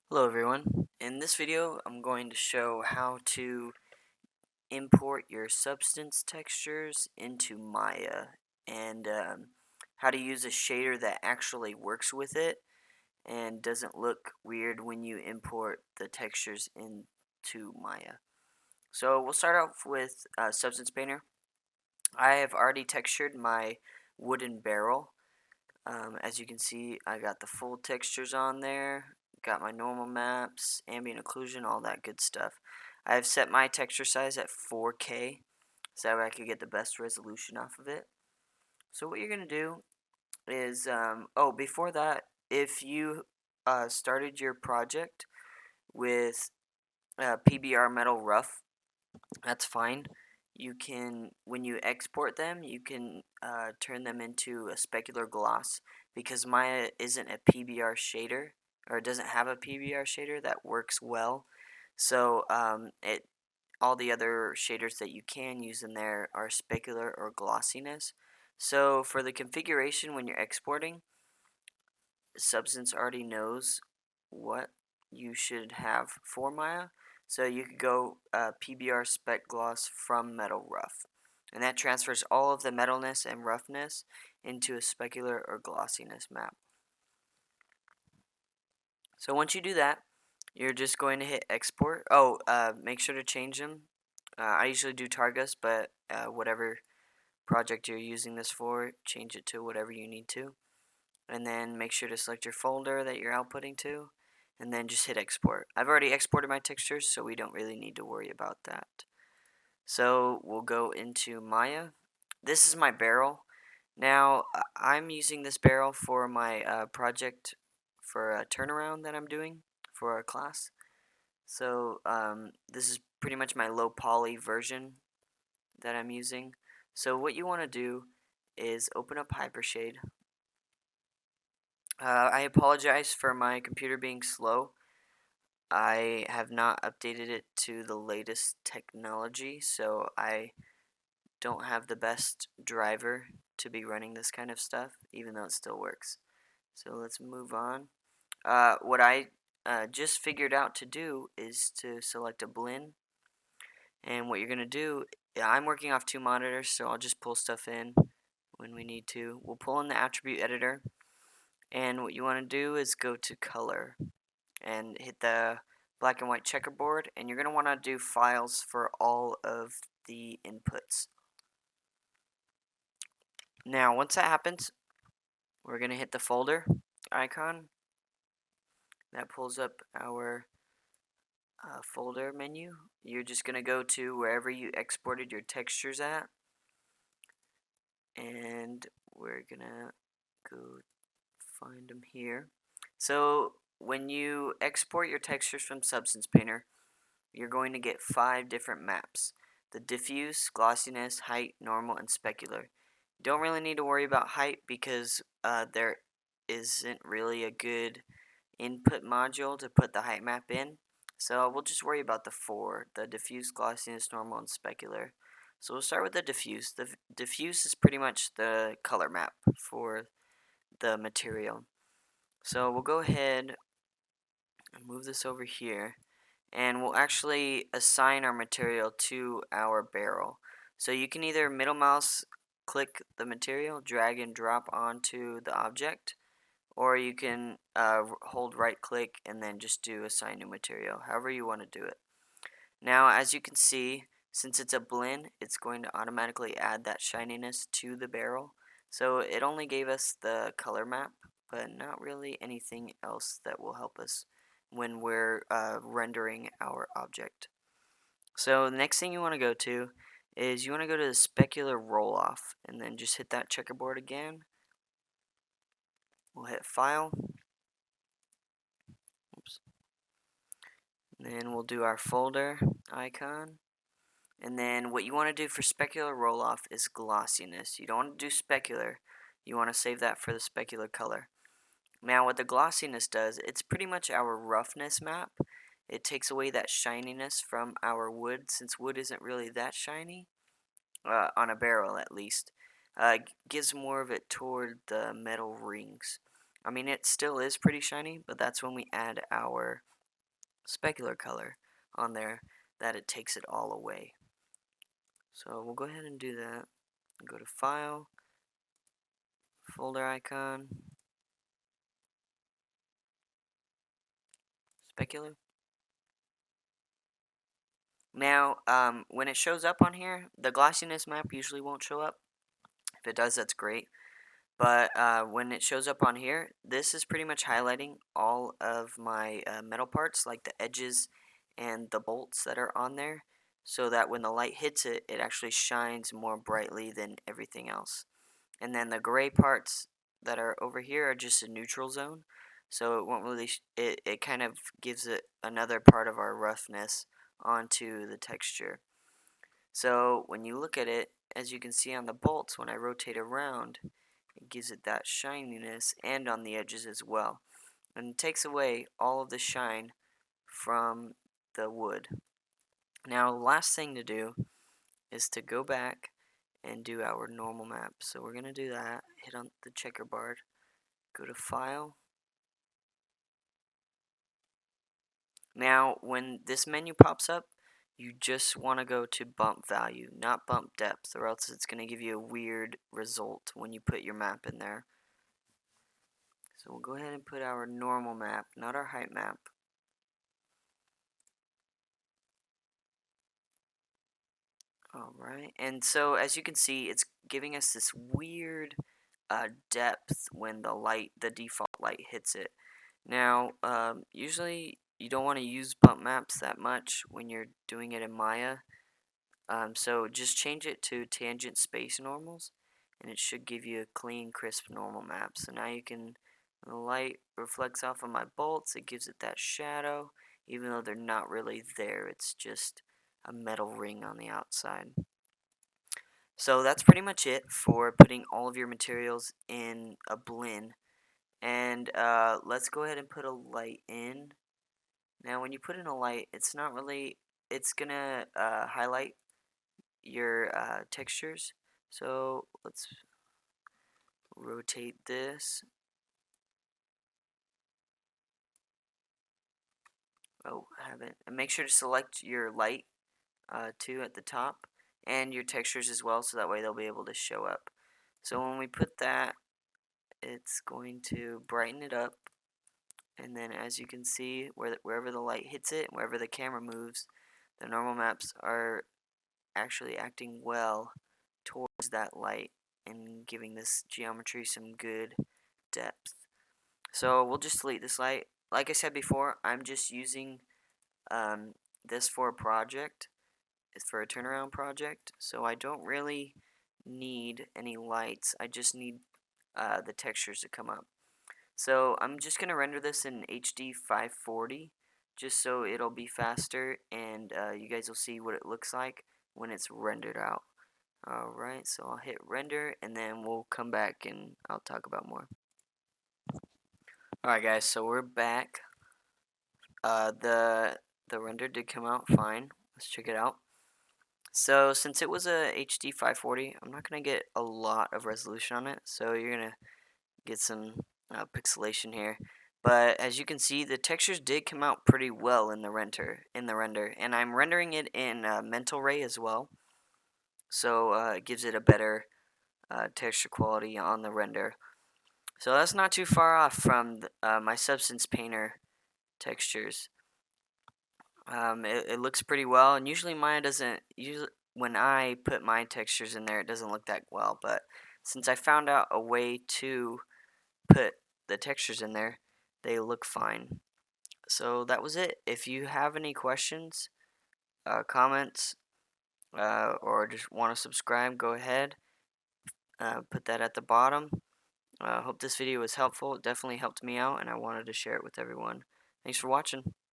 Hello everyone. In this video I'm going to show how to import your substance textures into Maya and how to use a shader that actually works with it and doesn't look weird when you import the textures into Maya. So we'll start off with Substance Painter. I have already textured my wooden barrel. As you can see, I got the full textures on there, got my normal maps, ambient occlusion, all that good stuff. I have set my texture size at 4K so that way I could get the best resolution off of it. So what you're going to do is, before that, if you started your project with PBR Metal Rough, that's fine. You can, when you export them, you can turn them into a specular gloss because Maya isn't a PBR shader, or it doesn't have a PBR shader that works well. So all the other shaders that you can use in there are specular or glossiness. So for the configuration when you're exporting, Substance already knows what you should have for Maya. So you could go PBR Spec Gloss from Metal Rough. And that transfers all of the metalness and roughness into a specular or glossiness map. So once you do that, you're just going to hit export. Make sure to change them. I usually do Targus, but whatever project you're using this for, change it to whatever you need to. And then make sure to select your folder that you're outputting to, and then just hit export. I've already exported my textures, so we don't really need to worry about that. So we'll go into Maya. This is my barrel. Now, I'm using this barrel for my project for a turnaround that I'm doing for a class. So this is pretty much my low poly version that I'm using. So what you want to do is open up Hypershade. I apologize for my computer being slow. I have not updated it to the latest technology, so I don't have the best driver to be running this kind of stuff, even though it still works. So let's move on. What I just figured out to do is to select a Blinn, and what you're going to do, I'm working off 2 monitors, so I'll just pull stuff in when we need to. We'll pull in the attribute editor, and what you want to do is go to color and hit the black and white checkerboard, and you're going to want to do files for all of the inputs. Now once that happens, we're going to hit the folder icon. That pulls up our folder menu. You're just going to go to wherever you exported your textures at, and we're going to go find them here. So when you export your textures from Substance Painter, you're going to get 5 different maps: the diffuse, glossiness, height, normal, and specular. You don't really need to worry about height because there isn't really a good input module to put the height map in. So we'll just worry about the 4: the diffuse, glossiness, normal, and specular. So we'll start with the diffuse. The diffuse is pretty much the color map for the material. So we'll go ahead and move this over here, and we'll actually assign our material to our barrel. So you can either middle mouse click the material, drag and drop onto the object, or you can hold right click and then just do assign new material, however you want to do it. Now as you can see, since it's a blend, it's going to automatically add that shininess to the barrel. So it only gave us the color map, but not really anything else that will help us when we're rendering our object. So the next thing you want to go to is you want to go to the specular roll off, and then just hit that checkerboard again. We'll hit file. Oops. And then we'll do our folder icon. And then what you want to do for specular roll off is glossiness. You don't want to do specular. You want to save that for the specular color. Now what the glossiness does, it's pretty much our roughness map. It takes away that shininess from our wood, since wood isn't really that shiny, on a barrel at least. Gives more of it toward the metal rings. I mean, it still is pretty shiny, but that's when we add our specular color on there that it takes it all away. So we'll go ahead and do that. Go to File, Folder icon, Specular. Now, when it shows up on here, the glossiness map usually won't show up. If it does, that's great. But when it shows up on here, this is pretty much highlighting all of my metal parts, like the edges and the bolts that are on there, so that when the light hits it, it actually shines more brightly than everything else. And then the gray parts that are over here are just a neutral zone, so it won't really, it kind of gives it another part of our roughness onto the texture. So when you look at it, as you can see on the bolts, when I rotate around, it gives it that shininess, and on the edges as well. And it takes away all of the shine from the wood. Now, the last thing to do is to go back and do our normal map. So we're going to do that. Hit on the checkerboard. Go to File. Now, when this menu pops up, you just want to go to bump value, not bump depth, or else it's going to give you a weird result when you put your map in there. So we'll go ahead and put our normal map, not our height map. Alright, and so as you can see, it's giving us this weird depth when the default light hits it. Now, usually you don't want to use bump maps that much when you're doing it in Maya. So just change it to tangent space normals, and it should give you a clean, crisp normal map. So now you can, when the light reflects off of my bolts, it gives it that shadow, even though they're not really there. It's just a metal ring on the outside. So that's pretty much it for putting all of your materials in a Blinn. And let's go ahead and put a light in. Now when you put in a light, it's not really, it's gonna highlight your textures. So let's rotate this. Oh, I haven't. And make sure to select your light too at the top, and your textures as well, so that way they'll be able to show up. So when we put that, it's going to brighten it up, and then as you can see, wherever the light hits it, wherever the camera moves, the normal maps are actually acting well towards that light and giving this geometry some good depth. So we'll just delete this light. Like I said before, I'm just using this for a project. It's for a turnaround project, so I don't really need any lights. I just need the textures to come up. So I'm just going to render this in HD 540 just so it'll be faster, and you guys will see what it looks like when it's rendered out. Alright, so I'll hit render, and then we'll come back and I'll talk about more. Alright guys, so we're back. The render did come out fine. Let's check it out. So since it was a HD 540, I'm not going to get a lot of resolution on it, so you're going to get some pixelation here. But as you can see, the textures did come out pretty well in the render, and I'm rendering it in Mental Ray as well, so it gives it a better texture quality on the render. So that's not too far off from my Substance Painter textures. It looks pretty well, and usually mine doesn't. Usually, when I put my textures in there, it doesn't look that well. But since I found out a way to put the textures in there, they look fine. So that was it. If you have any questions, comments, or just want to subscribe, go ahead. Put that at the bottom. Hope this video was helpful. It definitely helped me out, and I wanted to share it with everyone. Thanks for watching.